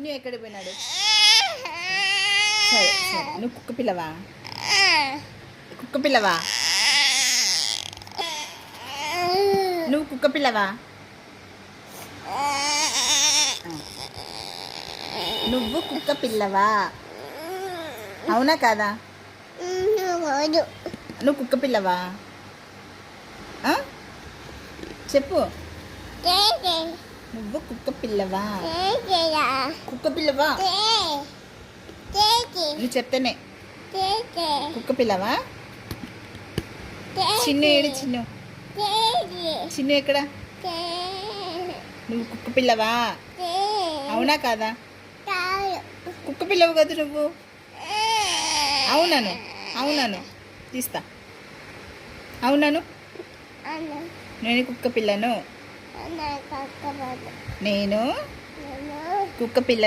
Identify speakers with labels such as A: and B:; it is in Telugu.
A: చిన్ను ఎక్కడికి పోయినాడు? సరే సరే, నువ్వు కుక్క పిల్లవా? కుక్క పిల్లవా? నువ్వు కుక్క పిల్లవా? నువ్వు కుక్క పిల్లవా? అవునా కాదా? నువ్వు కుక్క పిల్లవా? చెప్పు. నువ్వు కుక్క పిల్లవా? కుక్క పిల్లవా? నువ్వు చెప్తేనే. కుక్క పిల్లవా? చిన్ను ఏడు? చిన్ను చిన్ను ఎక్కడ? నువ్వు కుక్క పిల్లవా? అవునా కాదా? కుక్క పిల్లవు కదా నువ్వు. అవునాను అవునాను తీస్తా. అవునాను, నేను కుక్క పిల్లను. నేను కుక్క పిల్ల.